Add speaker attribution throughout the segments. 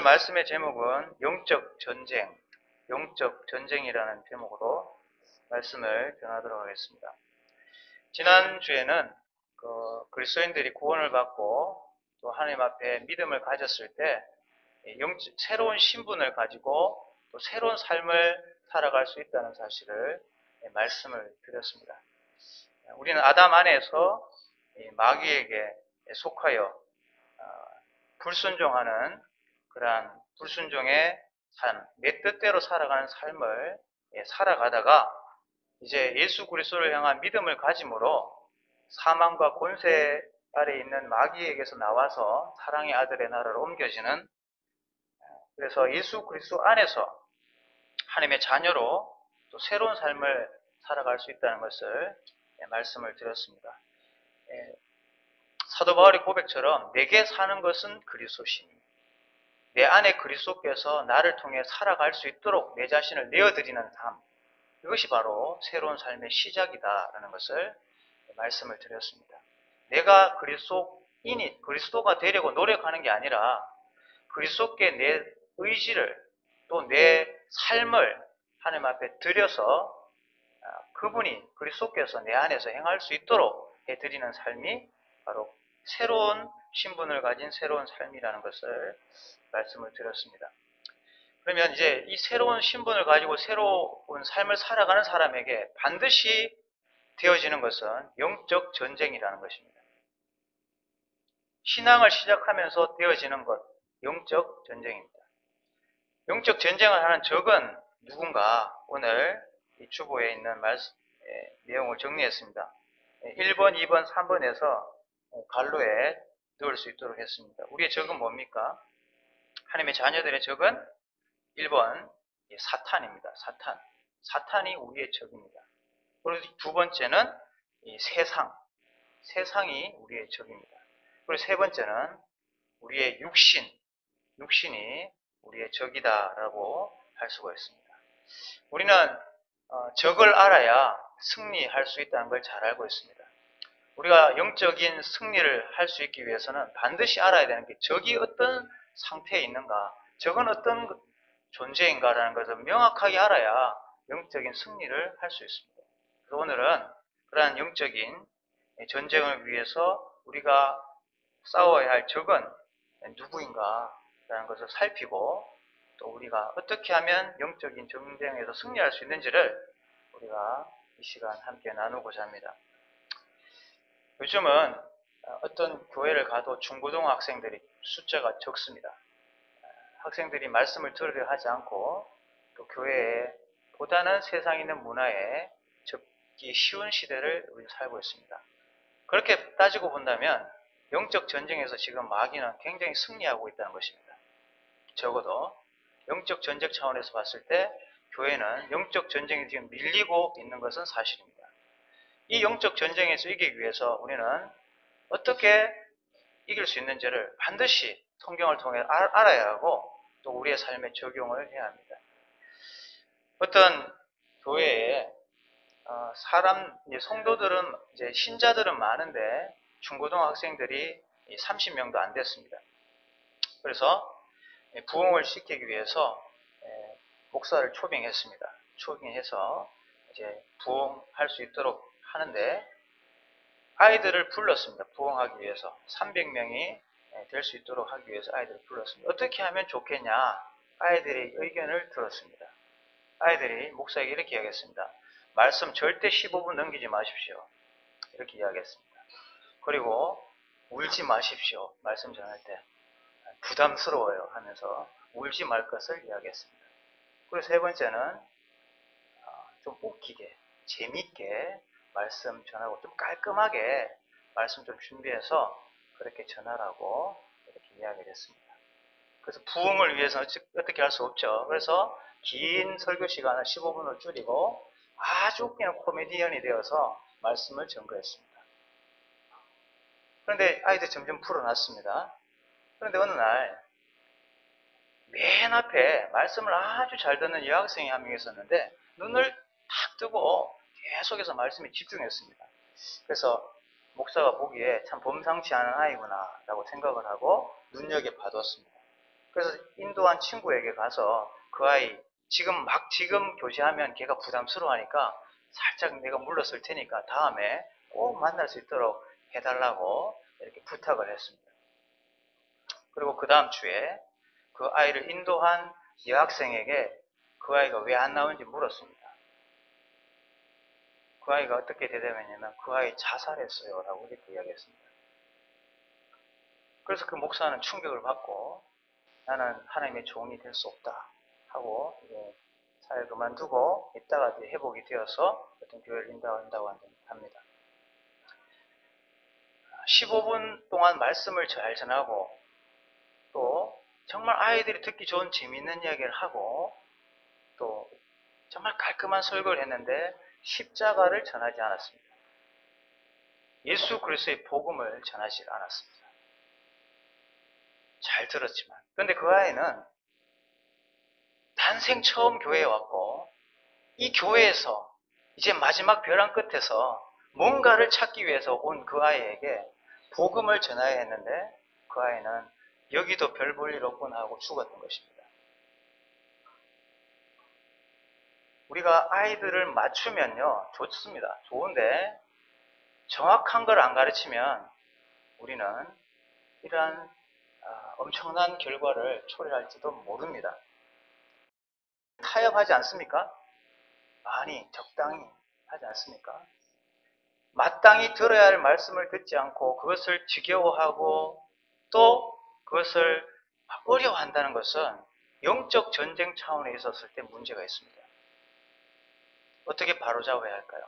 Speaker 1: 말씀의 제목은 영적 전쟁이라는 제목으로 말씀을 전하도록 하겠습니다. 지난주에는 그리스도인들이 구원을 받고 또 하나님 앞에 믿음을 가졌을 때 새로운 신분을 가지고 또 새로운 삶을 살아갈 수 있다는 사실을 말씀을 드렸습니다. 우리는 아담 안에서 마귀에게 속하여 불순종하는 그러한 불순종의 삶, 내 뜻대로 살아가는 삶을 살아가다가 이제 예수 그리스도를 향한 믿음을 가짐으로 사망과 권세 아래 있는 마귀에게서 나와서 사랑의 아들의 나라로 옮겨지는, 그래서 예수 그리스도 안에서 하나님의 자녀로 또 새로운 삶을 살아갈 수 있다는 것을 말씀을 드렸습니다. 사도 바울의 고백처럼 내게 사는 것은 그리스도시니 내 안에 그리스도께서 나를 통해 살아갈 수 있도록 내 자신을 내어드리는 삶, 이것이 바로 새로운 삶의 시작이다라는 것을 말씀을 드렸습니다. 내가 그리스도가 되려고 노력하는 게 아니라 그리스도께 내 의지를 또 내 삶을 하나님 앞에 드려서 그분이 그리스도께서 내 안에서 행할 수 있도록 해드리는 삶이 바로 새로운 신분을 가진 새로운 삶이라는 것을 말씀을 드렸습니다. 그러면 이제 이 새로운 신분을 가지고 새로운 삶을 살아가는 사람에게 반드시 되어지는 것은 영적 전쟁이라는 것입니다. 신앙을 시작하면서 되어지는 것, 영적 전쟁입니다. 영적 전쟁을 하는 적은 누군가, 오늘 이 주보에 있는 내용을 정리했습니다. 1번, 2번, 3번에서 갈로에 넣을 수 있도록 했습니다. 우리의 적은 뭡니까? 하나님의 자녀들의 적은 1번 사탄입니다. 사탄이 우리의 적입니다. 그리고 두 번째는 이 세상이 우리의 적입니다. 그리고 세 번째는 우리의 육신이 우리의 적이다라고 할 수가 있습니다. 우리는 적을 알아야 승리할 수 있다는 걸 잘 알고 있습니다. 우리가 영적인 승리를 할 수 있기 위해서는 반드시 알아야 되는 게 적이 어떤 상태에 있는가, 적은 어떤 존재인가라는 것을 명확하게 알아야 영적인 승리를 할 수 있습니다. 그래서 오늘은 그러한 영적인 전쟁을 위해서 우리가 싸워야 할 적은 누구인가라는 것을 살피고 또 우리가 어떻게 하면 영적인 전쟁에서 승리할 수 있는지를 우리가 이 시간 함께 나누고자 합니다. 요즘은 어떤 교회를 가도 중고등 학생들이 숫자가 적습니다. 학생들이 말씀을 들으려 하지 않고 또 교회에 보다는 세상에 있는 문화에 적기 쉬운 시대를 우리 살고 있습니다. 그렇게 따지고 본다면 영적 전쟁에서 지금 마귀는 굉장히 승리하고 있다는 것입니다. 적어도 영적 전쟁 차원에서 봤을 때 교회는 영적 전쟁에 지금 밀리고 있는 것은 사실입니다. 이 영적 전쟁에서 이기기 위해서 우리는 어떻게 이길 수 있는지를 반드시 성경을 통해 알아야 하고 또 우리의 삶에 적용을 해야 합니다. 어떤 교회에 성도들은 이제 신자들은 많은데 중고등학생들이 30명도 안 됐습니다. 그래서 부흥을 시키기 위해서 목사를 초빙했습니다. 초빙해서 이제 부흥할 수 있도록 하는데 아이들을 불렀습니다. 부흥하기 위해서 300명이 될 수 있도록 하기 위해서 아이들을 불렀습니다. 어떻게 하면 좋겠냐? 아이들의 의견을 들었습니다. 아이들이 목사에게 이렇게 이야기했습니다. 말씀 절대 15분 넘기지 마십시오. 이렇게 이야기했습니다. 그리고 울지 마십시오. 말씀 전할 때 부담스러워요 하면서 울지 말 것을 이야기했습니다. 그리고 세 번째는 좀 웃기게 재미있게 말씀 전하고 좀 깔끔하게 말씀 좀 준비해서 그렇게 전하라고 이렇게 이야기를 했습니다. 그래서 부흥을 위해서는 어떻게 할 수 없죠. 그래서 긴 설교 시간을 15분을 줄이고 아주 웃기는 코미디언이 되어서 말씀을 전거했습니다. 그런데 아이들이 점점 불어났습니다. 그런데 어느 날 맨 앞에 말씀을 아주 잘 듣는 여학생이 한 명 있었는데 눈을 탁 뜨고 계속해서 말씀에 집중했습니다. 그래서 목사가 보기에 참 범상치 않은 아이구나 라고 생각을 하고 눈여겨 봐뒀습니다. 그래서 인도한 친구에게 가서 그 아이 지금 교제하면 걔가 부담스러워하니까 살짝 내가 물러설 테니까 다음에 꼭 만날 수 있도록 해달라고 이렇게 부탁을 했습니다. 그리고 그 다음 주에 그 아이를 인도한 여학생에게 그 아이가 왜 안 나오는지 물었습니다. 그 아이가 어떻게 대답했냐면 그 아이 자살했어요 라고 이렇게 이야기했습니다. 그래서 그 목사는 충격을 받고 나는 하나님의 종이 될 수 없다 하고 이제 사회를 그만두고 있다가 이제 회복이 되어서 어떤 교회를 인도한다고 합니다. 15분 동안 말씀을 잘 전하고 또 정말 아이들이 듣기 좋은 재미있는 이야기를 하고 또 정말 깔끔한 설교를 했는데 십자가를 전하지 않았습니다. 예수 그리스도의 복음을 전하지 않았습니다. 잘 들었지만. 그런데 그 아이는 난생 처음 교회에 왔고 이 교회에서 이제 마지막 벼랑 끝에서 뭔가를 찾기 위해서 온 그 아이에게 복음을 전해야 했는데 그 아이는 여기도 별 볼 일 없구나 하고 죽었던 것입니다. 우리가 아이들을 맞추면요 좋습니다. 좋은데 정확한 걸 안 가르치면 우리는 이러한 엄청난 결과를 초래할지도 모릅니다. 타협하지 않습니까? 많이 적당히 하지 않습니까? 마땅히 들어야 할 말씀을 듣지 않고 그것을 지겨워하고 또 그것을 어려워한다는 것은 영적 전쟁 차원에 있었을 때 문제가 있습니다. 어떻게 바로잡아야 할까요?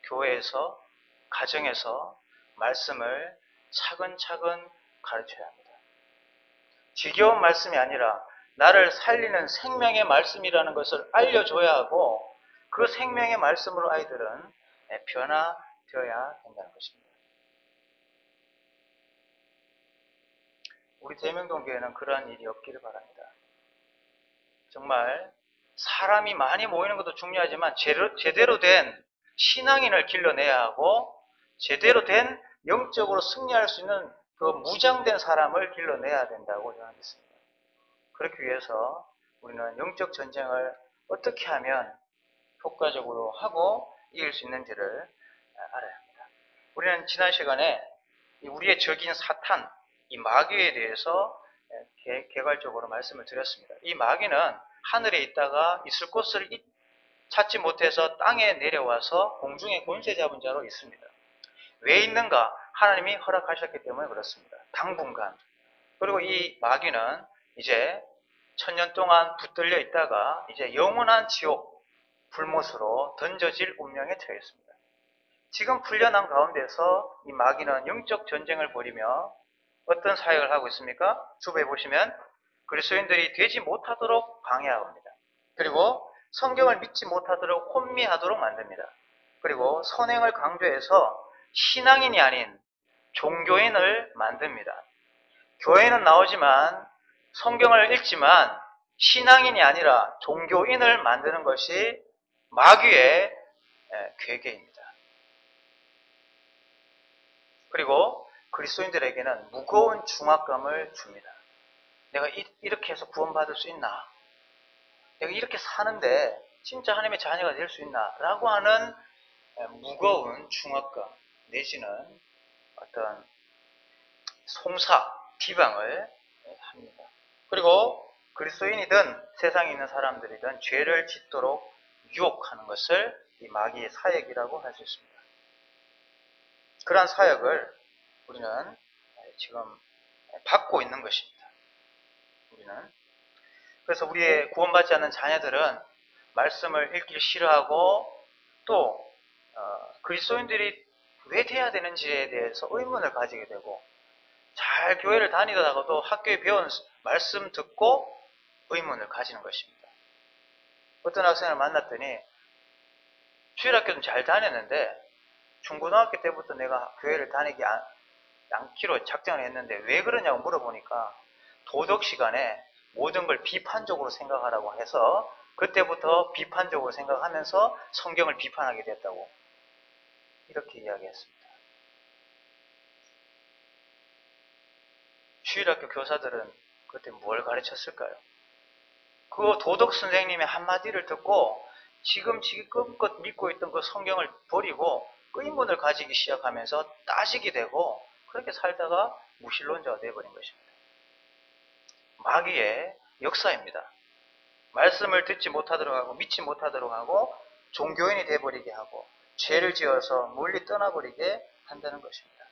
Speaker 1: 교회에서, 가정에서 말씀을 차근차근 가르쳐야 합니다. 지겨운 말씀이 아니라 나를 살리는 생명의 말씀이라는 것을 알려줘야 하고 그 생명의 말씀으로 아이들은 변화되어야 된다는 것입니다. 우리 대명동교회는 그러한 일이 없기를 바랍니다. 정말 사람이 많이 모이는 것도 중요하지만 제대로 된 신앙인을 길러내야 하고 제대로 된 영적으로 승리할 수 있는 그 무장된 사람을 길러내야 된다고 저는 믿습니다. 그렇기 위해서 우리는 영적 전쟁을 어떻게 하면 효과적으로 하고 이길 수 있는지를 알아야 합니다. 우리는 지난 시간에 우리의 적인 사탄, 이 마귀에 대해서 개괄적으로 말씀을 드렸습니다. 이 마귀는 하늘에 있다가 있을 곳을 찾지 못해서 땅에 내려와서 공중에 권세 잡은 자로 있습니다. 왜 있는가? 하나님이 허락하셨기 때문에 그렇습니다. 당분간. 그리고 이 마귀는 이제 1000년 동안 붙들려 있다가 이제 영원한 지옥 불못으로 던져질 운명에 처했습니다. 지금 풀려난 가운데서 이 마귀는 영적 전쟁을 벌이며 어떤 사역을 하고 있습니까? 주부에 보시면 그리스도인들이 되지 못하도록 방해합니다. 그리고 성경을 믿지 못하도록 혼미하도록 만듭니다. 그리고 선행을 강조해서 신앙인이 아닌 종교인을 만듭니다. 교회는 나오지만 성경을 읽지만 신앙인이 아니라 종교인을 만드는 것이 마귀의 괴계입니다. 그리고 그리스도인들에게는 무거운 중압감을 줍니다. 내가 이렇게 해서 구원받을 수 있나? 내가 이렇게 사는데 진짜 하나님의 자녀가 될 수 있나? 라고 하는 무거운 중압감 내지는 어떤 비방을 합니다. 그리고 그리스도인이든 세상에 있는 사람들이든 죄를 짓도록 유혹하는 것을 이 마귀의 사역이라고 할 수 있습니다. 그러한 사역을 우리는 지금 받고 있는 것입니다. 그래서 우리의 구원받지 않는 자녀들은 말씀을 읽기 싫어하고 또 그리스도인들이 왜 돼야 되는지에 대해서 의문을 가지게 되고 잘 교회를 다니다가도 학교에 배운 말씀 듣고 의문을 가지는 것입니다. 어떤 학생을 만났더니 주일학교는 잘 다녔는데 중고등학교 때부터 내가 교회를 다니지 않기로 작정을 했는데 왜 그러냐고 물어보니까 도덕 시간에 모든 걸 비판적으로 생각하라고 해서 그때부터 비판적으로 생각하면서 성경을 비판하게 됐다고 이렇게 이야기했습니다. 주일학교 교사들은 그때 뭘 가르쳤을까요? 그 도덕 선생님의 한마디를 듣고 지금껏 믿고 있던 그 성경을 버리고 의문을 가지기 시작하면서 따지게 되고 그렇게 살다가 무신론자가 되어버린 것입니다. 마귀의 역사입니다. 말씀을 듣지 못하도록 하고 믿지 못하도록 하고 종교인이 되어버리게 하고 죄를 지어서 멀리 떠나버리게 한다는 것입니다.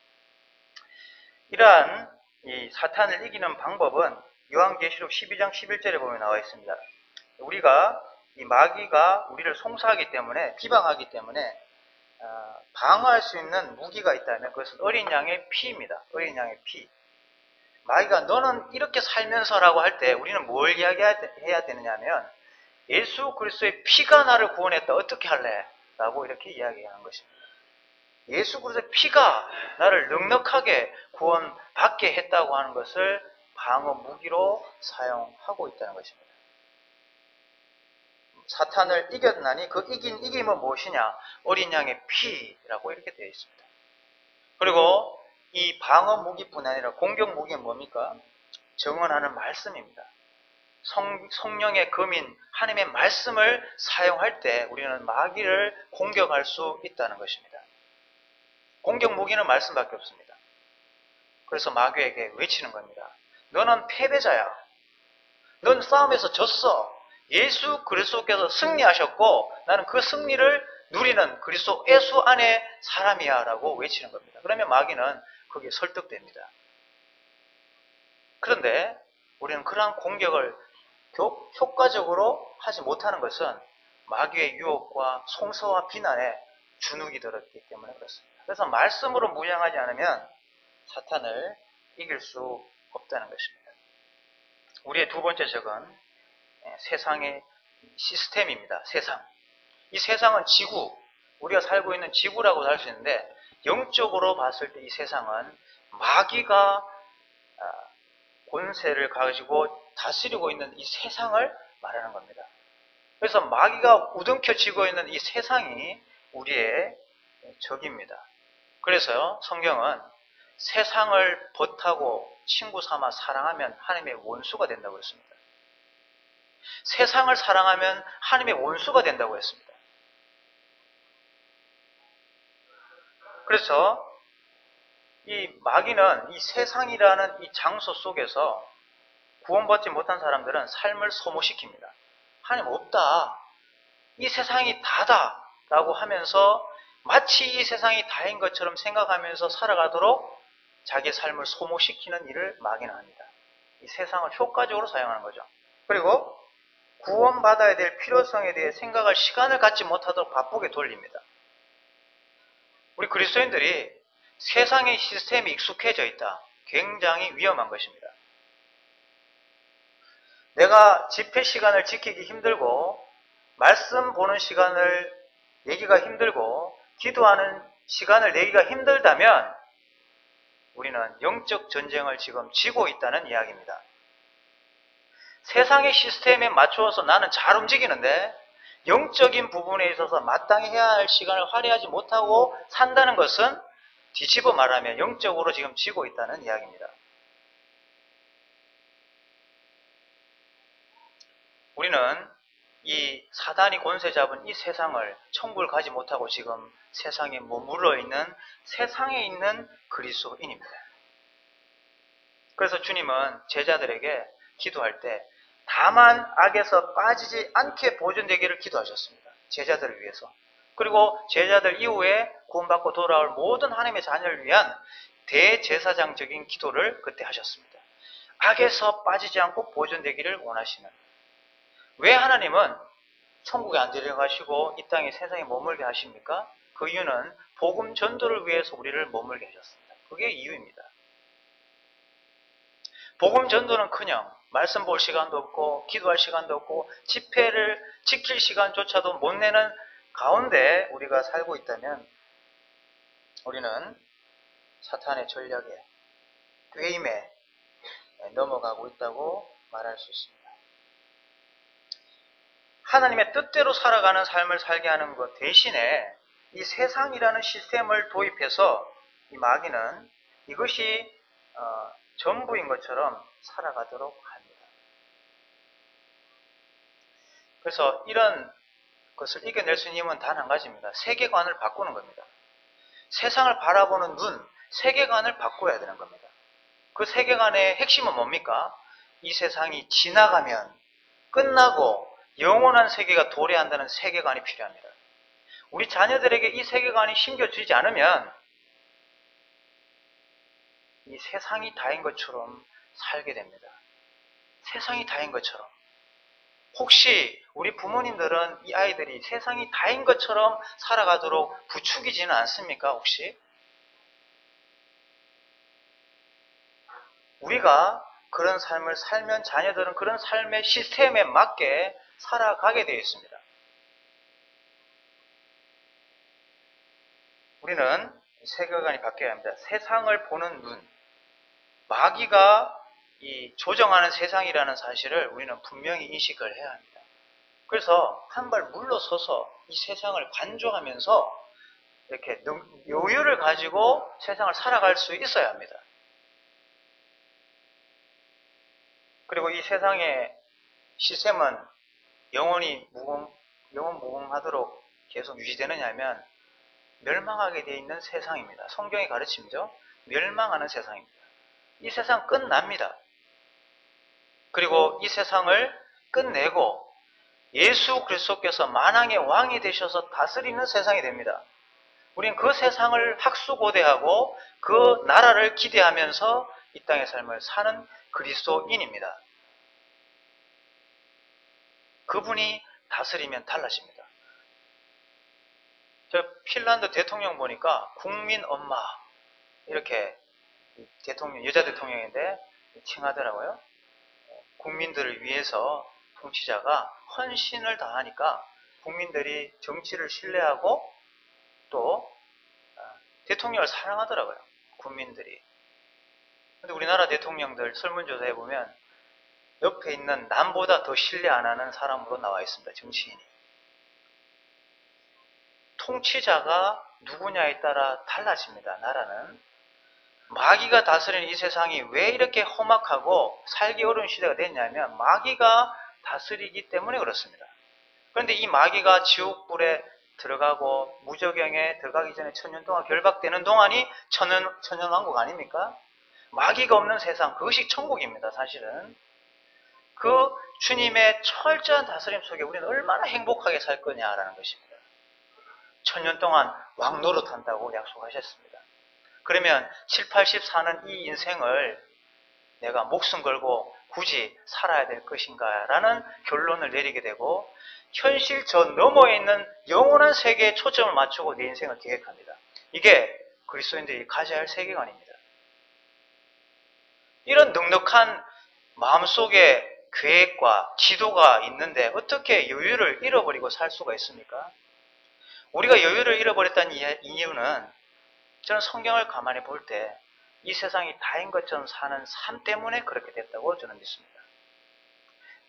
Speaker 1: 이러한 이 사탄을 이기는 방법은 요한계시록 12장 11절에 보면 나와 있습니다. 우리가 이 마귀가 우리를 송사하기 때문에 비방하기 때문에 방어할 수 있는 무기가 있다면 그것은 어린 양의 피입니다. 어린 양의 피. 마귀가 너는 이렇게 살면서라고 할 때 우리는 뭘 이야기해야 되느냐 하면 예수 그리스도의 피가 나를 구원했다. 어떻게 할래? 라고 이렇게 이야기하는 것입니다. 예수 그리스도의 피가 나를 넉넉하게 구원받게 했다고 하는 것을 방어 무기로 사용하고 있다는 것입니다. 사탄을 이겼나니 그 이김은 무엇이냐? 어린 양의 피라고 이렇게 되어 있습니다. 그리고 이 방어 무기뿐 아니라 공격 무기는 뭡니까? 정언하는 말씀입니다. 성령의 검인 하나님의 말씀을 사용할 때 우리는 마귀를 공격할 수 있다는 것입니다. 공격 무기는 말씀밖에 없습니다. 그래서 마귀에게 외치는 겁니다. 너는 패배자야. 넌 싸움에서 졌어. 예수 그리스도께서 승리하셨고 나는 그 승리를 누리는 그리스도 예수 안의 사람이야 라고 외치는 겁니다. 그러면 마귀는 거기에 설득됩니다. 그런데 우리는 그러한 공격을 효과적으로 하지 못하는 것은 마귀의 유혹과 송서와 비난에 주눅이 들었기 때문에 그렇습니다. 그래서 말씀으로 무장하지 않으면 사탄을 이길 수 없다는 것입니다. 우리의 두 번째 적은 세상의 시스템입니다. 세상. 이 세상은 지구, 우리가 살고 있는 지구라고도 할 수 있는데 영적으로 봤을 때 이 세상은 마귀가 권세를 가지고 다스리고 있는 이 세상을 말하는 겁니다. 그래서 마귀가 우등켜쥐고 있는 이 세상이 우리의 적입니다. 그래서 성경은 세상을 벗하고 친구 삼아 사랑하면 하나님의 원수가 된다고 했습니다. 세상을 사랑하면 하나님의 원수가 된다고 했습니다. 그래서 이 마귀는 이 세상이라는 이 장소 속에서 구원받지 못한 사람들은 삶을 소모시킵니다. 하나님 없다. 이 세상이 다다. 라고 하면서 마치 이 세상이 다인 것처럼 생각하면서 살아가도록 자기의 삶을 소모시키는 일을 마귀는 합니다. 이 세상을 효과적으로 사용하는 거죠. 그리고 구원받아야 될 필요성에 대해 생각할 시간을 갖지 못하도록 바쁘게 돌립니다. 우리 그리스도인들이 세상의 시스템에 익숙해져 있다. 굉장히 위험한 것입니다. 내가 집회 시간을 지키기 힘들고 말씀 보는 시간을 내기가 힘들고 기도하는 시간을 내기가 힘들다면 우리는 영적 전쟁을 지금 지고 있다는 이야기입니다. 세상의 시스템에 맞추어서 나는 잘 움직이는데 영적인 부분에 있어서 마땅히 해야 할 시간을 할애하지 못하고 산다는 것은 뒤집어 말하면 영적으로 지금 지고 있다는 이야기입니다. 우리는 이 사단이 권세 잡은 이 세상을 천국을 가지 못하고 지금 세상에 머물러 있는 세상에 있는 그리스도인입니다. 그래서 주님은 제자들에게 기도할 때 다만 악에서 빠지지 않게 보존되기를 기도하셨습니다. 제자들을 위해서. 그리고 제자들 이후에 구원받고 돌아올 모든 하나님의 자녀를 위한 대제사장적인 기도를 그때 하셨습니다. 악에서 빠지지 않고 보존되기를 원하시는. 왜 하나님은 천국에 안 데려가시고 이 땅에 세상에 머물게 하십니까? 그 이유는 복음 전도를 위해서 우리를 머물게 하셨습니다. 그게 이유입니다. 복음 전도는커녕 말씀 볼 시간도 없고 기도할 시간도 없고 집회를 지킬 시간조차도 못 내는 가운데 우리가 살고 있다면 우리는 사탄의 전략에 꾀임에 넘어가고 있다고 말할 수 있습니다. 하나님의 뜻대로 살아가는 삶을 살게 하는 것 대신에 이 세상이라는 시스템을 도입해서 이 마귀는 이것이 전부인 것처럼 살아가도록 합니다. 그래서 이런 것을 이겨낼 수 있는 힘은 단 한 가지입니다. 세계관을 바꾸는 겁니다. 세상을 바라보는 눈, 세계관을 바꿔야 되는 겁니다. 그 세계관의 핵심은 뭡니까? 이 세상이 지나가면 끝나고 영원한 세계가 도래한다는 세계관이 필요합니다. 우리 자녀들에게 이 세계관이 심겨주지 않으면 이 세상이 다인 것처럼 살게 됩니다. 세상이 다인 것처럼. 혹시 우리 부모님들은 이 아이들이 세상이 다인 것처럼 살아가도록 부추기지는 않습니까? 혹시? 우리가 그런 삶을 살면 자녀들은 그런 삶의 시스템에 맞게 살아가게 되어 있습니다. 우리는 세계관이 바뀌어야 합니다. 세상을 보는 눈, 마귀가 이 조정하는 세상이라는 사실을 우리는 분명히 인식을 해야 합니다. 그래서 한 발 물러서서 이 세상을 관조하면서 이렇게 여유를 가지고 세상을 살아갈 수 있어야 합니다. 그리고 이 세상의 시스템은 영원히 무궁하도록 계속 유지되느냐 하면 멸망하게 되어 있는 세상입니다. 성경의 가르침이죠. 멸망하는 세상입니다. 이 세상 끝납니다. 그리고 이 세상을 끝내고 예수 그리스도께서 만왕의 왕이 되셔서 다스리는 세상이 됩니다. 우리는 그 세상을 학수고대하고 그 나라를 기대하면서 이 땅의 삶을 사는 그리스도인입니다. 그분이 다스리면 달라집니다. 저 핀란드 대통령 보니까 국민 엄마 이렇게 대통령, 여자 대통령인데 칭하더라고요. 국민들을 위해서 통치자가 헌신을 다하니까 국민들이 정치를 신뢰하고 또 대통령을 사랑하더라고요. 국민들이. 근데 우리나라 대통령들 설문조사해 보면 옆에 있는 남보다 더 신뢰 안 하는 사람으로 나와 있습니다. 정치인이. 통치자가 누구냐에 따라 달라집니다. 나라는. 마귀가 다스리는 이 세상이 왜 이렇게 험악하고 살기 어려운 시대가 됐냐면 마귀가 다스리기 때문에 그렇습니다. 그런데 이 마귀가 지옥불에 들어가고 무저경에 들어가기 전에 1000년 동안 결박되는 동안이 천년왕국 아닙니까? 마귀가 없는 세상, 그것이 천국입니다. 사실은. 그 주님의 철저한 다스림 속에 우리는 얼마나 행복하게 살 거냐라는 것입니다. 1000년 동안 왕노릇한다고 약속하셨습니다. 그러면 7, 80 사는 이 인생을 내가 목숨 걸고 굳이 살아야 될 것인가 라는 결론을 내리게 되고 현실 저 너머에 있는 영원한 세계에 초점을 맞추고 내 인생을 계획합니다. 이게 그리스도인들이 가져야 할 세계관입니다. 이런 넉넉한 마음속에 계획과 지도가 있는데 어떻게 여유를 잃어버리고 살 수가 있습니까? 우리가 여유를 잃어버렸다는 이유는 저는 성경을 가만히 볼 때 이 세상이 다인 것처럼 사는 삶 때문에 그렇게 됐다고 저는 믿습니다.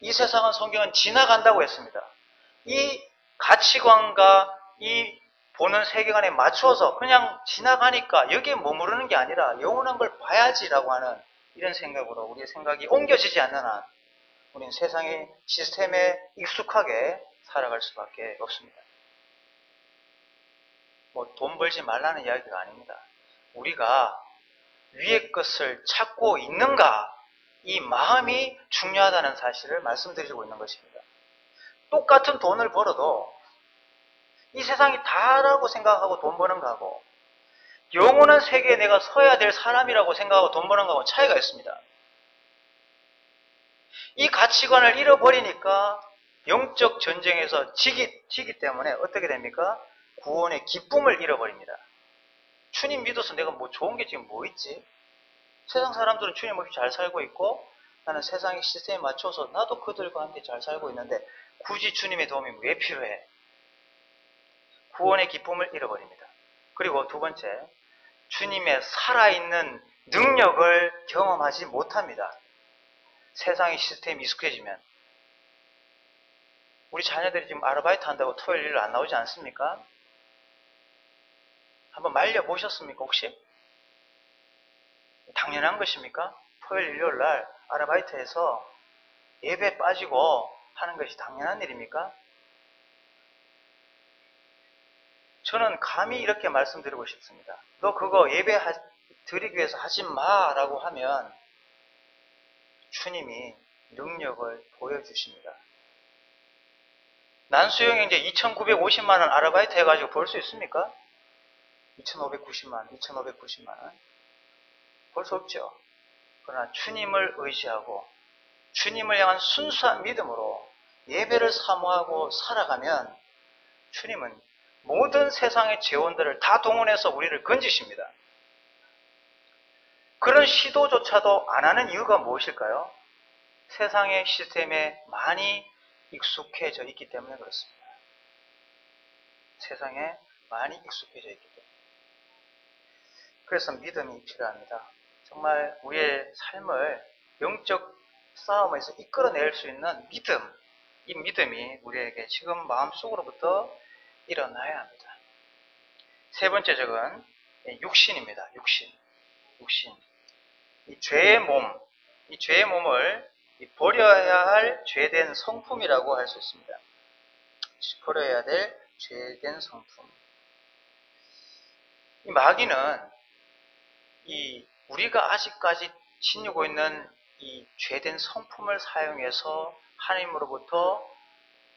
Speaker 1: 이 세상은 성경은 지나간다고 했습니다. 이 가치관과 이 보는 세계관에 맞춰서 그냥 지나가니까 여기에 머무르는 게 아니라 영원한 걸 봐야지라고 하는 이런 생각으로 우리의 생각이 옮겨지지 않는 한 우리는 세상의 시스템에 익숙하게 살아갈 수밖에 없습니다. 뭐 돈 벌지 말라는 이야기가 아닙니다. 우리가 위의 것을 찾고 있는가, 이 마음이 중요하다는 사실을 말씀드리고 있는 것입니다. 똑같은 돈을 벌어도 이 세상이 다라고 생각하고 돈 버는 거하고 영원한 세계에 내가 서야 될 사람이라고 생각하고 돈 버는 거하고 차이가 있습니다. 이 가치관을 잃어버리니까 영적 전쟁에서 지기 때문에 어떻게 됩니까? 구원의 기쁨을 잃어버립니다. 주님 믿어서 내가 뭐 좋은 게 지금 뭐 있지? 세상 사람들은 주님 없이 잘 살고 있고 나는 세상의 시스템에 맞춰서 나도 그들과 함께 잘 살고 있는데 굳이 주님의 도움이 왜 필요해? 구원의 기쁨을 잃어버립니다. 그리고 두 번째, 주님의 살아있는 능력을 경험하지 못합니다. 세상의 시스템이 익숙해지면. 우리 자녀들이 지금 아르바이트 한다고 토요일 일 안 나오지 않습니까? 한번 말려보셨습니까 혹시? 당연한 것입니까? 토요일 일요일 날 아르바이트해서 예배 빠지고 하는 것이 당연한 일입니까? 저는 감히 이렇게 말씀드리고 싶습니다. 너 그거 예배 드리기 위해서 하지 마라고 하면 주님이 능력을 보여주십니다. 난수영이 이제 2,950만 원 아르바이트 해가지고 벌 수 있습니까? 2,590만 원, 2,590만 원. 벌 수 없죠. 그러나 주님을 의지하고 주님을 향한 순수한 믿음으로 예배를 사모하고 살아가면 주님은 모든 세상의 재원들을 다 동원해서 우리를 건지십니다. 그런 시도조차도 안 하는 이유가 무엇일까요? 세상의 시스템에 많이 익숙해져 있기 때문에 그렇습니다. 세상에 많이 익숙해져 있기 때문에. 그래서 믿음이 필요합니다. 정말 우리의 삶을 영적 싸움에서 이끌어낼 수 있는 믿음, 이 믿음이 우리에게 지금 마음속으로부터 일어나야 합니다. 세 번째 적은 육신입니다. 육신. 이 죄의 몸을 버려야 할 죄된 성품이라고 할 수 있습니다. 버려야 될 죄된 성품. 이 마귀는 우리가 아직까지 지니고 있는 이 죄된 성품을 사용해서 하나님으로부터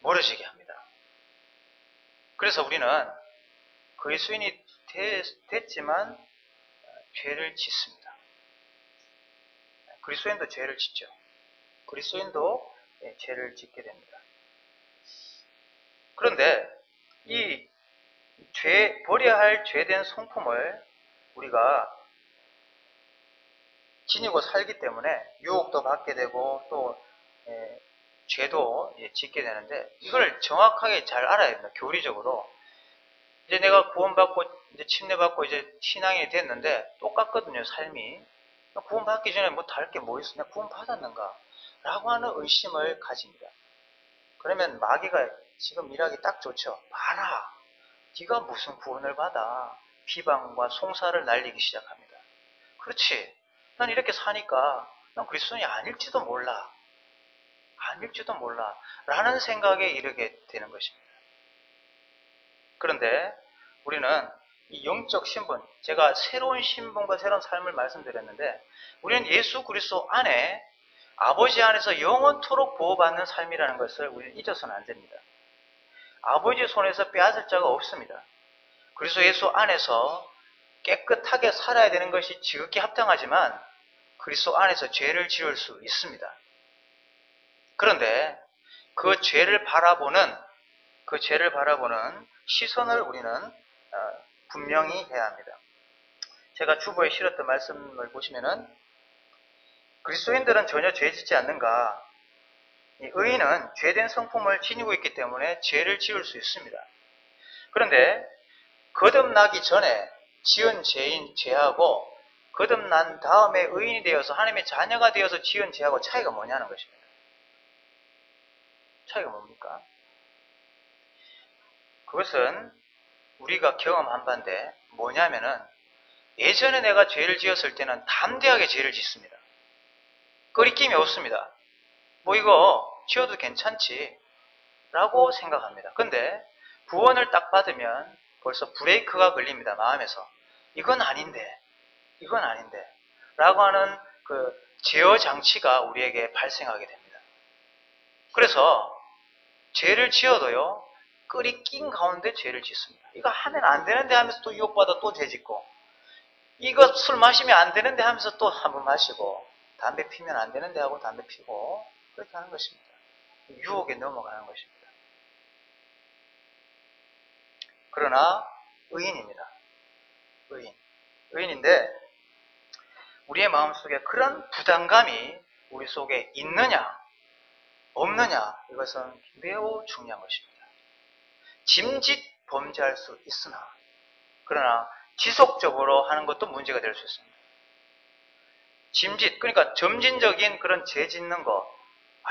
Speaker 1: 멀어지게 합니다. 그래서 우리는 그리스도인이 됐지만 죄를 짓습니다. 그리스도인도 죄를 짓죠. 그리스도인도 죄를 짓게 됩니다. 그런데 이 버려야 할 죄된 성품을 우리가 지니고 살기 때문에 유혹도 받게 되고 또 죄도 짓게 되는데 이걸 정확하게 잘 알아야 됩니다. 교리적으로. 이제 내가 구원받고 이제 침례받고 이제 신앙이 됐는데 똑같거든요, 삶이. 구원받기 전에 뭐 다를 게 뭐 있어? 내가 구원받았는가? 라고 하는 의심을 가집니다. 그러면 마귀가 지금 일하기 딱 좋죠. 봐라. 네가 무슨 구원을 받아. 비방과 송사를 날리기 시작합니다. 그렇지. 난 이렇게 사니까 난 그리스도인이 아닐지도 몰라. 라는 생각에 이르게 되는 것입니다. 그런데 우리는 이 영적 신분, 제가 새로운 신분과 새로운 삶을 말씀드렸는데 우리는 예수 그리스도 안에 아버지 안에서 영원토록 보호받는 삶이라는 것을 우리는 잊어서는 안 됩니다. 아버지의 손에서 빼앗을 자가 없습니다. 그래서 예수 안에서 깨끗하게 살아야 되는 것이 지극히 합당하지만 그리스도 안에서 죄를 지을 수 있습니다. 그런데 그 죄를 바라보는 시선을 우리는 분명히 해야 합니다. 제가 주보에 실었던 말씀을 보시면은 그리스도인들은 전혀 죄 짓지 않는가? 의인은 죄된 성품을 지니고 있기 때문에 죄를 지을 수 있습니다. 그런데 거듭나기 전에 지은 죄하고 거듭난 다음에 의인이 되어서 하나님의 자녀가 되어서 지은 죄하고 차이가 뭐냐는 것입니다. 차이가 뭡니까? 그것은 우리가 경험한 바인데 뭐냐면은 예전에 내가 죄를 지었을 때는 담대하게 죄를 짓습니다. 꺼리낌이 없습니다. 뭐 이거 지어도 괜찮지 라고 생각합니다. 근데 구원을 딱 받으면 벌써 브레이크가 걸립니다. 마음에서. 이건 아닌데 라고 하는 그 제어 장치가 우리에게 발생하게 됩니다. 그래서 죄를 지어도요 끓이 낀 가운데 죄를 짓습니다. 이거 하면 안 되는데 하면서 또 유혹받아 또 죄 짓고, 이거 술 마시면 안 되는데 하면서 또 한 번 마시고, 담배 피면 안 되는데 하고 담배 피고, 그렇게 하는 것입니다. 유혹에 넘어가는 것입니다. 그러나 의인입니다. 의인인데 우리의 마음속에 그런 부담감이 우리 속에 있느냐 없느냐, 이것은 매우 중요한 것입니다. 짐짓 범죄할 수 있으나 그러나 지속적으로 하는 것도 문제가 될 수 있습니다. 짐짓, 그러니까 점진적인 그런 죄 짓는 거,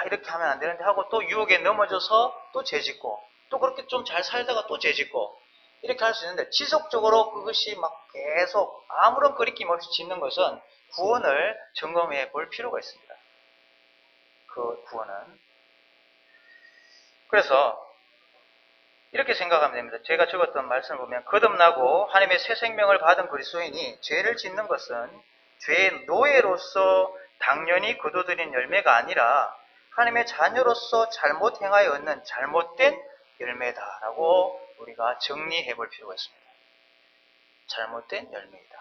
Speaker 1: 이렇게 하면 안 되는데 하고 또 유혹에 넘어져서 또 죄 짓고, 또 그렇게 좀 잘 살다가 또 죄 짓고, 이렇게 할 수 있는데 지속적으로 그것이 막 계속 아무런 거리낌 없이 짓는 것은 구원을 점검해 볼 필요가 있습니다. 그 구원은 그래서 이렇게 생각하면 됩니다. 제가 적었던 말씀을 보면 거듭나고 하나님의 새 생명을 받은 그리스도인이 죄를 짓는 것은 죄의 노예로서 당연히 거둬들인 열매가 아니라 하나님의 자녀로서 잘못 행하여 얻는 잘못된 열매다라고 우리가 정리해 볼 필요가 있습니다. 잘못된 열매이다.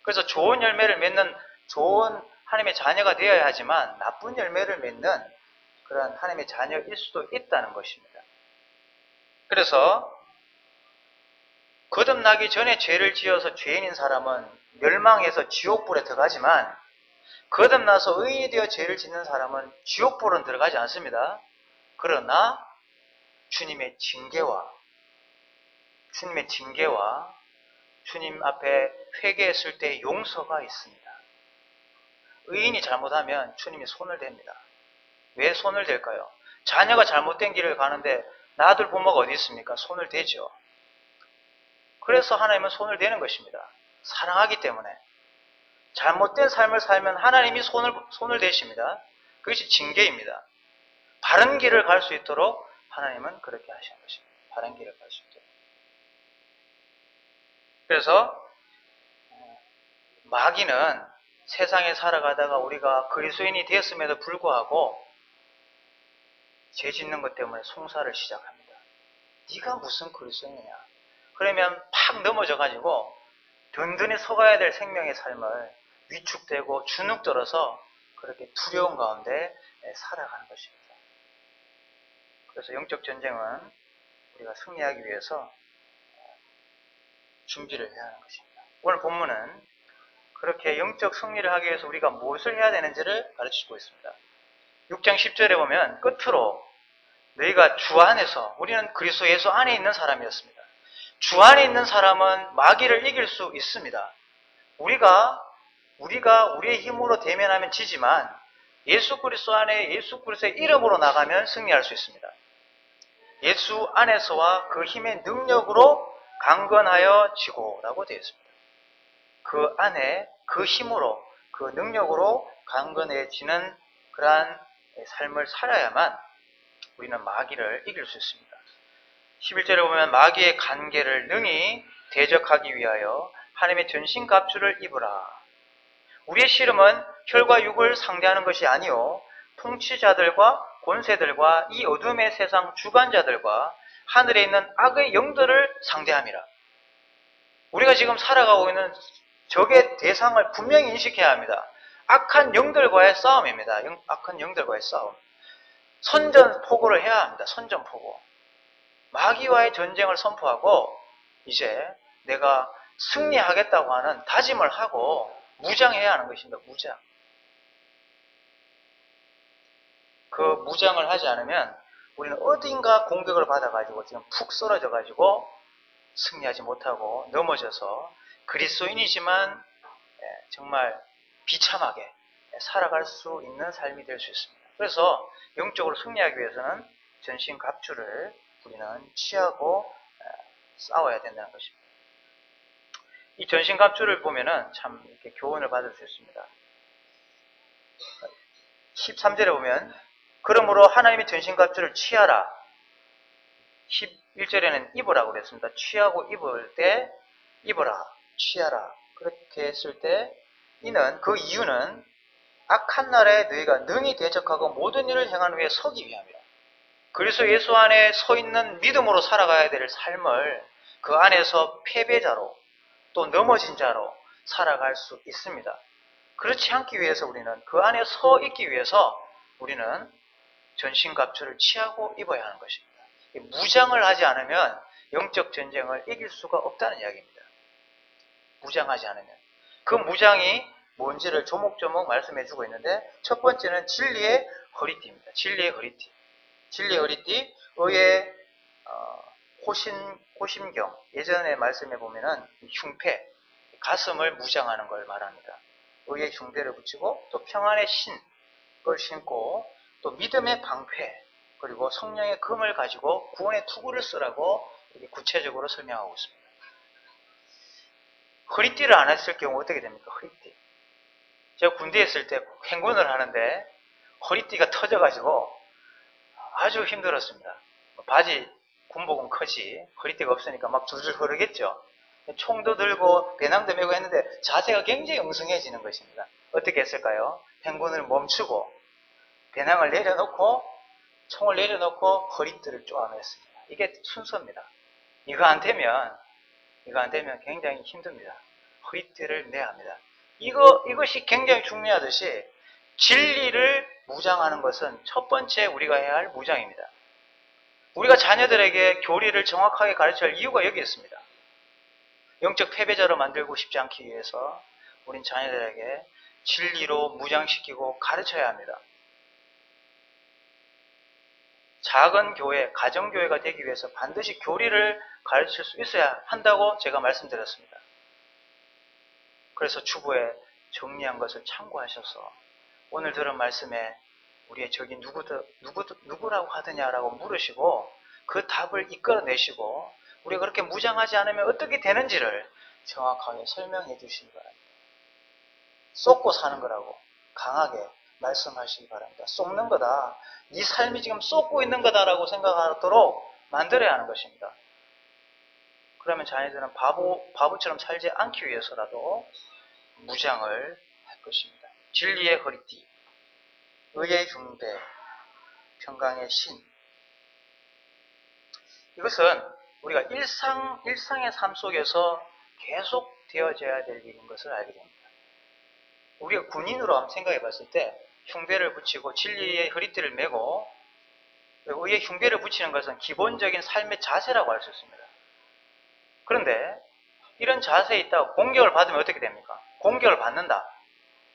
Speaker 1: 그래서 좋은 열매를 맺는 좋은 하나님의 자녀가 되어야 하지만 나쁜 열매를 맺는 그런 하나님의 자녀일 수도 있다는 것입니다. 그래서 거듭나기 전에 죄를 지어서 죄인인 사람은 멸망해서 지옥불에 들어가지만 거듭나서 의인이 되어 죄를 짓는 사람은 지옥불은 들어가지 않습니다. 그러나 주님의 징계와 주님 앞에 회개했을 때 용서가 있습니다. 의인이 잘못하면 주님이 손을 댑니다. 왜 손을 댈까요? 자녀가 잘못된 길을 가는데 나들 부모가 어디 있습니까? 손을 대죠. 그래서 하나님은 손을 대는 것입니다. 사랑하기 때문에. 잘못된 삶을 살면 하나님이 손을 대십니다. 그것이 징계입니다. 바른 길을 갈 수 있도록 하나님은 그렇게 하시는 것입니다. 바른 길을 갈 수 있도록. 그래서 마귀는 세상에 살아가다가 우리가 그리스도인이 되었음에도 불구하고 죄 짓는 것 때문에 송사를 시작합니다. 네가 무슨 그리스도인이냐? 그러면 팍 넘어져가지고 든든히 서가야 될 생명의 삶을 위축되고 주눅들어서 그렇게 두려운 가운데 살아가는 것입니다. 그래서 영적 전쟁은 우리가 승리하기 위해서 준비를 해야 하는 것입니다. 오늘 본문은 그렇게 영적 승리를 하기 위해서 우리가 무엇을 해야 되는지를 가르치고 있습니다. 6장 10절에 보면 끝으로 너희가 주 안에서, 우리는 그리스도 예수 안에 있는 사람이었습니다. 주 안에 있는 사람은 마귀를 이길 수 있습니다. 우리가 우리의 힘으로 대면하면 지지만 예수 그리스도 안에 예수 그리스도의 이름으로 나가면 승리할 수 있습니다. 예수 안에서와 그 힘의 능력으로 강건하여 지고라고 되어 있습니다. 그 안에 그 힘으로 그 능력으로 강건해지는 그러한 삶을 살아야만 우리는 마귀를 이길 수 있습니다. 11절에 보면 마귀의 간계를 능히 대적하기 위하여 하나님의 전신갑주를 입으라. 우리의 씨름은 혈과 육을 상대하는 것이 아니요 통치자들과 권세들과 이 어둠의 세상 주관자들과 하늘에 있는 악의 영들을 상대함이라. 우리가 지금 살아가고 있는 적의 대상을 분명히 인식해야 합니다. 악한 영들과의 싸움입니다. 악한 영들과의 싸움. 선전포고를 해야 합니다. 선전포고. 마귀와의 전쟁을 선포하고 이제 내가 승리하겠다고 하는 다짐을 하고 무장해야 하는 것입니다. 무장. 그 무장을 하지 않으면 우리는 어딘가 공격을 받아가지고 지금 푹 쓰러져가지고 승리하지 못하고 넘어져서 그리스도인이지만 정말 비참하게 살아갈 수 있는 삶이 될 수 있습니다. 그래서 영적으로 승리하기 위해서는 전신갑주를 우리는 취하고 싸워야 된다는 것입니다. 이 전신갑주를 보면은 참 이렇게 교훈을 받을 수 있습니다. 13절에 보면 그러므로 하나님의 전신갑주를 취하라. 11절에는 입으라고 그랬습니다. 취하고 입을 때 입어라, 취하라. 그렇게 했을 때 이는 그 이유는 악한 날에 너희가 능히 대적하고 모든 일을 행한 후에 서기 위함이라. 그리스도 예수 안에 서 있는 믿음으로 살아가야 될 삶을 그 안에서 패배자로 또 넘어진 자로 살아갈 수 있습니다. 그렇지 않기 위해서 우리는 그 안에 서 있기 위해서 우리는 전신갑주를 취하고 입어야 하는 것입니다. 무장을 하지 않으면 영적 전쟁을 이길 수가 없다는 이야기입니다. 무장하지 않으면. 그 무장이 뭔지를 조목조목 말씀해주고 있는데 첫 번째는 진리의 허리띠입니다. 진리의 허리띠. 진리의 허리띠, 의의 호심경. 예전에 말씀해 보면은 흉패, 가슴을 무장하는 걸 말합니다. 의의 흉대를 붙이고 또 평안의 신을 신고 또 믿음의 방패 그리고 성령의 금을 가지고 구원의 투구를 쓰라고 이렇게 구체적으로 설명하고 있습니다. 허리띠를 안 했을 경우 어떻게 됩니까? 허리띠. 제가 군대에 있을 때 행군을 하는데 허리띠가 터져가지고 아주 힘들었습니다. 바지 군복은 크지 허리띠가 없으니까 막 줄줄 흐르겠죠. 총도 들고 배낭도 메고 했는데 자세가 굉장히 엉성해지는 것입니다. 어떻게 했을까요? 행군을 멈추고 배낭을 내려놓고 총을 내려놓고 허리띠를 쪼아냈습니다. 이게 순서입니다. 이거 안 되면 굉장히 힘듭니다. 허리띠를 내야 합니다. 이것이 굉장히 중요하듯이 진리를 무장하는 것은 첫 번째 우리가 해야 할 무장입니다. 우리가 자녀들에게 교리를 정확하게 가르쳐야 할 이유가 여기 있습니다. 영적 패배자로 만들고 싶지 않기 위해서 우린 자녀들에게 진리로 무장시키고 가르쳐야 합니다. 작은 교회, 가정교회가 되기 위해서 반드시 교리를 가르칠 수 있어야 한다고 제가 말씀드렸습니다. 그래서 주보에 정리한 것을 참고하셔서 오늘 들은 말씀에 우리의 적이 누구라고 하더냐라고 물으시고 그 답을 이끌어내시고 우리가 그렇게 무장하지 않으면 어떻게 되는지를 정확하게 설명해 주시기 바랍니다. 쏟고 사는 거라고 강하게 말씀하시기 바랍니다. 쏟는 거다. 네 삶이 지금 쏟고 있는 거다라고 생각하도록 만들어야 하는 것입니다. 그러면 자녀들은 바보처럼 살지 않기 위해서라도 무장을 할 것입니다. 진리의 허리띠, 의의 흉배, 평강의 신. 이것은 우리가 일상의 삶 속에서 계속 되어져야 될 일인 것을 알게 됩니다. 우리가 군인으로 한번 생각해 봤을 때 흉배를 붙이고 진리의 허리띠를 메고 의의 흉배를 붙이는 것은 기본적인 삶의 자세라고 할 수 있습니다. 그런데 이런 자세에 있다가 공격을 받으면 어떻게 됩니까? 공격을 받는다.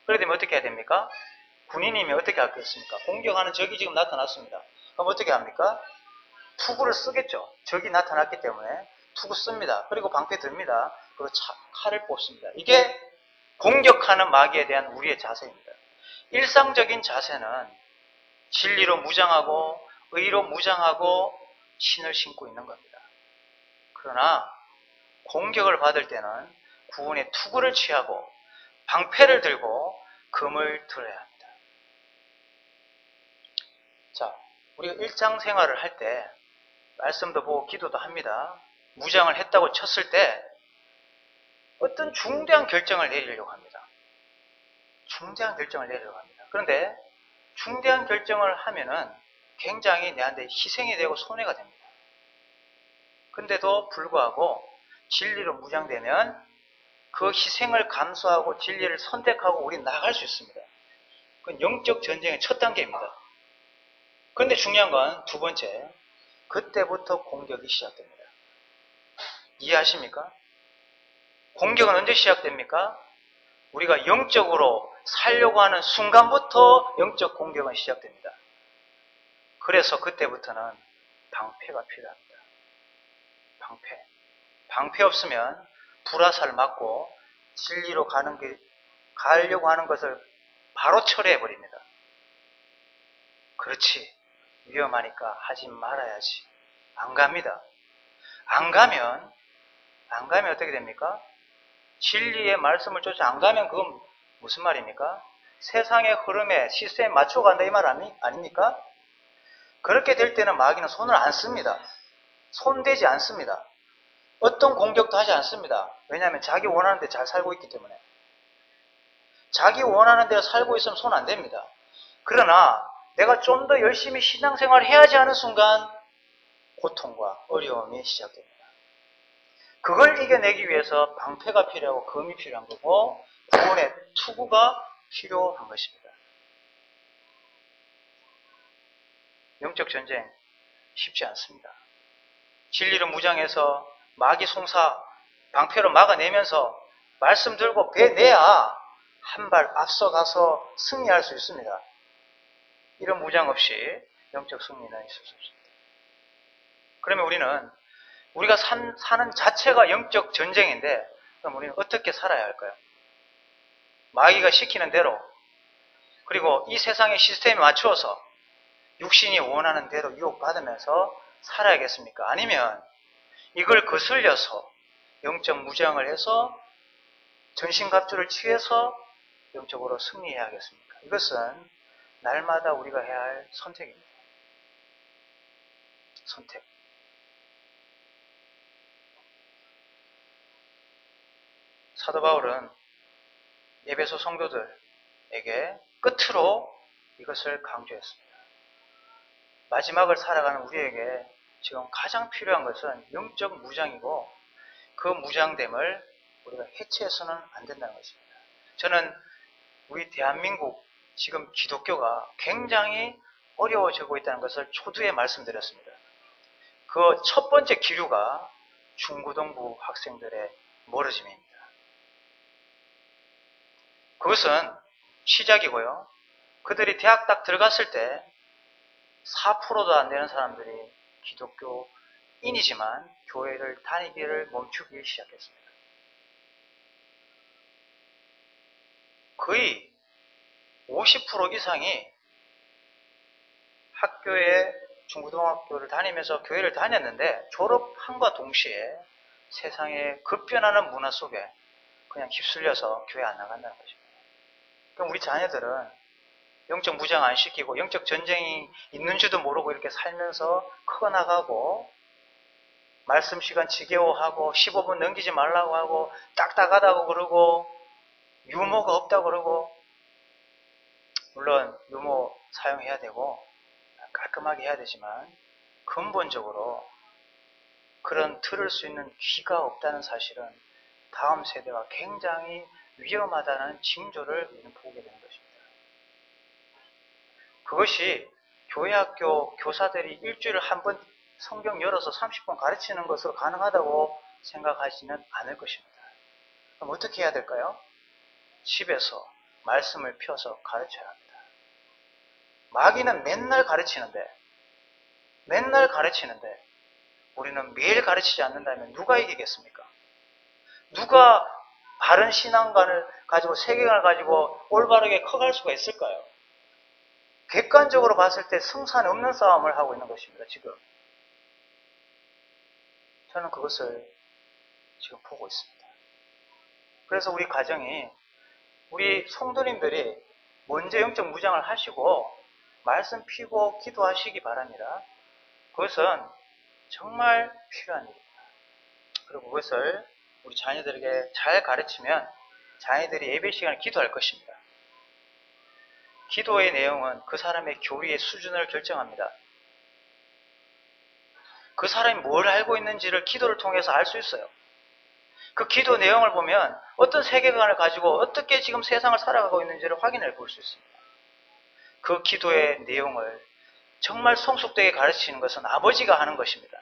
Speaker 1: 그렇게 되면 어떻게 해야 됩니까? 군인이면 어떻게 하겠습니까? 공격하는 적이 지금 나타났습니다. 그럼 어떻게 합니까? 투구를 쓰겠죠. 적이 나타났기 때문에 투구 씁니다. 그리고 방패 듭니다. 그리고 칼을 뽑습니다. 이게 공격하는 마귀에 대한 우리의 자세입니다. 일상적인 자세는 진리로 무장하고 의로 무장하고 신을 신고 있는 겁니다. 그러나 공격을 받을 때는 구원의 투구를 취하고 방패를 들고 금을 들어야 합니다. 자, 우리가 일상생활을 할 때 말씀도 보고 기도도 합니다. 무장을 했다고 쳤을 때 어떤 중대한 결정을 내리려고 합니다. 중대한 결정을 내리려고 합니다. 그런데 중대한 결정을 하면은 굉장히 내한테 희생이 되고 손해가 됩니다. 근데도 불구하고 진리로 무장되면 그 희생을 감수하고 진리를 선택하고 우리 나갈 수 있습니다. 그건 영적 전쟁의 첫 단계입니다. 그런데 중요한 건 두 번째, 그때부터 공격이 시작됩니다. 이해하십니까? 공격은 언제 시작됩니까? 우리가 영적으로 살려고 하는 순간부터 영적 공격은 시작됩니다. 그래서 그때부터는 방패가 필요합니다. 방패 없으면 불화살 맞고 진리로 가려고 하는 것을 바로 철회해 버립니다. 그렇지, 위험하니까 하지 말아야지. 안 갑니다. 안 가면 어떻게 됩니까? 진리의 말씀을 쫓아 안 가면 그건 무슨 말입니까? 세상의 흐름에 시스템에 맞춰간다 이 말 아닙니까? 그렇게 될 때는 마귀는 손을 안 씁니다. 손대지 않습니다. 어떤 공격도 하지 않습니다. 왜냐하면 자기 원하는 데 잘 살고 있기 때문에. 자기 원하는 대로 살고 있으면 손 안 댑니다. 그러나 내가 좀 더 열심히 신앙생활을 해야지 하는 순간 고통과 어려움이 시작됩니다. 그걸 이겨내기 위해서 방패가 필요하고 검이 필요한 거고 구원의 투구가 필요한 것입니다. 영적 전쟁 쉽지 않습니다. 진리로 무장해서 마귀 송사 방패로 막아내면서 말씀 들고 배내야 한 발 앞서가서 승리할 수 있습니다. 이런 무장 없이 영적 승리는 있을 수 없습니다. 그러면 우리가 사는 자체가 영적 전쟁인데 그럼 우리는 어떻게 살아야 할까요? 마귀가 시키는 대로 그리고 이 세상의 시스템에 맞추어서 육신이 원하는 대로 유혹받으면서 살아야겠습니까? 아니면 이걸 거슬려서 영적 무장을 해서 전신갑주를 취해서 영적으로 승리해야겠습니까? 이것은 날마다 우리가 해야 할 선택입니다. 선택. 사도 바울은 에베소 성도들에게 끝으로 이것을 강조했습니다. 마지막을 살아가는 우리에게 지금 가장 필요한 것은 영적 무장이고 그 무장됨을 우리가 해체해서는 안 된다는 것입니다. 저는 우리 대한민국 지금 기독교가 굉장히 어려워지고 있다는 것을 초두에 말씀드렸습니다. 그 첫 번째 기류가 중고등부 학생들의 멀어짐입니다. 그것은 시작이고요. 그들이 대학 딱 들어갔을 때 4%도 안 되는 사람들이 기독교인이지만 교회를 다니기를 멈추기 시작했습니다. 거의 50% 이상이 학교에 중고등학교를 다니면서 교회를 다녔는데 졸업함과 동시에 세상의 급변하는 문화 속에 그냥 휩쓸려서 교회 안 나간다는 것입니다. 그럼 우리 자녀들은 영적 무장 안 시키고 영적 전쟁이 있는 줄도 모르고 이렇게 살면서 커나가고 말씀 시간 지겨워하고 15분 넘기지 말라고 하고 딱딱하다고 그러고 유머가 없다고 그러고, 물론 유머 사용해야 되고 깔끔하게 해야 되지만 근본적으로 그런 들을 수 있는 귀가 없다는 사실은 다음 세대가 굉장히 위험하다는 징조를 우리는 보게 되는 것입니다. 그것이 교회학교 교사들이 일주일에 한 번 성경 열어서 30분 가르치는 것으로 가능하다고 생각하지는 않을 것입니다. 그럼 어떻게 해야 될까요? 집에서 말씀을 펴서 가르쳐야 합니다. 마귀는 맨날 가르치는데 우리는 매일 가르치지 않는다면 누가 이기겠습니까? 누가 바른 신앙관을 가지고 세계관을 가지고 올바르게 커갈 수가 있을까요? 객관적으로 봤을 때 승산 없는 싸움을 하고 있는 것입니다. 지금 저는 그것을 지금 보고 있습니다. 그래서 우리 가정이, 우리 성도님들이 먼저 영적 무장을 하시고 말씀 피고 기도하시기 바랍니다. 그것은 정말 필요한 일입니다. 그리고 그것을 우리 자녀들에게 잘 가르치면 자녀들이 예배 시간에 기도할 것입니다. 기도의 내용은 그 사람의 교리의 수준을 결정합니다. 그 사람이 뭘 알고 있는지를 기도를 통해서 알 수 있어요. 그 기도 내용을 보면 어떤 세계관을 가지고 어떻게 지금 세상을 살아가고 있는지를 확인해 볼 수 있습니다. 그 기도의 내용을 정말 성숙되게 가르치는 것은 아버지가 하는 것입니다.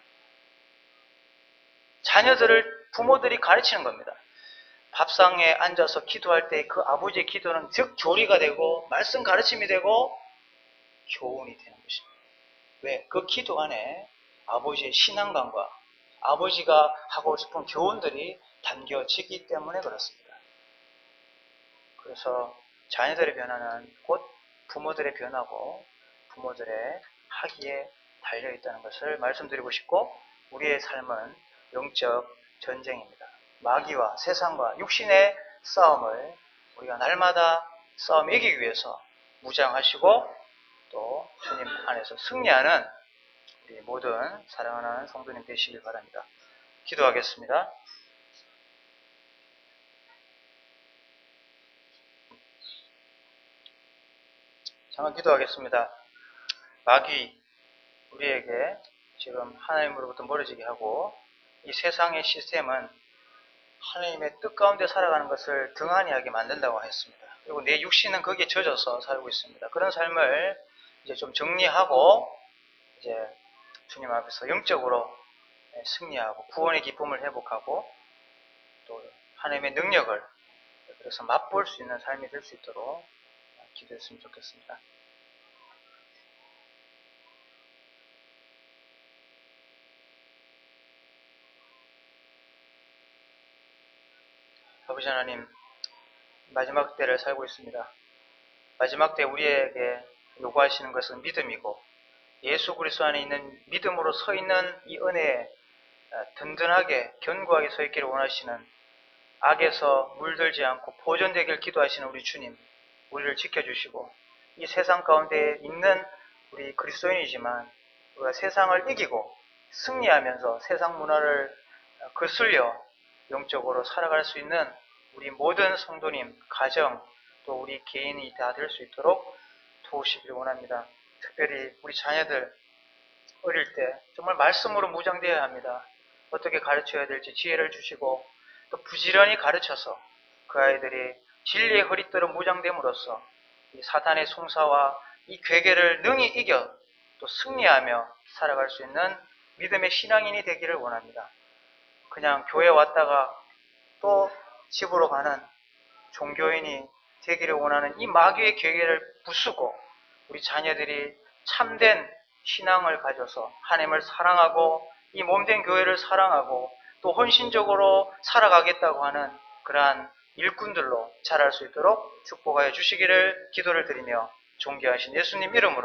Speaker 1: 자녀들을 부모들이 가르치는 겁니다. 밥상에 앉아서 기도할 때 그 아버지의 기도는 즉 교리가 되고 말씀 가르침이 되고 교훈이 되는 것입니다. 왜? 그 기도 안에 아버지의 신앙관과 아버지가 하고 싶은 교훈들이 담겨지기 때문에 그렇습니다. 그래서 자녀들의 변화는 곧 부모들의 변화고 부모들의 학위에 달려있다는 것을 말씀드리고 싶고, 우리의 삶은 영적 전쟁입니다. 마귀와 세상과 육신의 싸움을 우리가 날마다 싸움 이기기 위해서 무장하시고 또 주님 안에서 승리하는 우리 모든 사랑하는 성도님 되시길 바랍니다. 기도하겠습니다. 잠깐 기도하겠습니다. 마귀, 우리에게 지금 하나님으로부터 멀어지게 하고 이 세상의 시스템은 하나님의 뜻 가운데 살아가는 것을 등한히 하게 만든다고 했습니다. 그리고 내 육신은 거기에 젖어서 살고 있습니다. 그런 삶을 이제 좀 정리하고 이제 주님 앞에서 영적으로 승리하고 구원의 기쁨을 회복하고 또 하나님의 능력을 그래서 맛볼 수 있는 삶이 될 수 있도록 기도했으면 좋겠습니다. 아버지 하나님, 마지막 때를 살고 있습니다. 마지막 때 우리에게 요구하시는 것은 믿음이고 예수 그리스도 안에 있는 믿음으로 서 있는 이 은혜에 든든하게 견고하게 서 있기를 원하시는, 악에서 물들지 않고 보존되길 기도하시는 우리 주님, 우리를 지켜주시고 이 세상 가운데 있는 우리 그리스도인이지만 우리가 세상을 이기고 승리하면서 세상 문화를 거슬려 영적으로 살아갈 수 있는 우리 모든 성도님, 가정, 또 우리 개인이 다 될 수 있도록 도우시길 원합니다. 특별히 우리 자녀들 어릴 때 정말 말씀으로 무장되어야 합니다. 어떻게 가르쳐야 될지 지혜를 주시고 또 부지런히 가르쳐서 그 아이들이 진리의 허리띠로 무장됨으로써 이 사탄의 송사와 이 괴계를 능히 이겨 또 승리하며 살아갈 수 있는 믿음의 신앙인이 되기를 원합니다. 그냥 교회 왔다가 또 집으로 가는 종교인이 되기를 원하는 이 마귀의 괴계를 부수고 우리 자녀들이 참된 신앙을 가져서 하나님을 사랑하고 이 몸된 교회를 사랑하고 또 헌신적으로 살아가겠다고 하는 그러한 일꾼들로 자랄 수 있도록 축복하여 주시기를 기도를 드리며 존귀하신 예수님 이름으로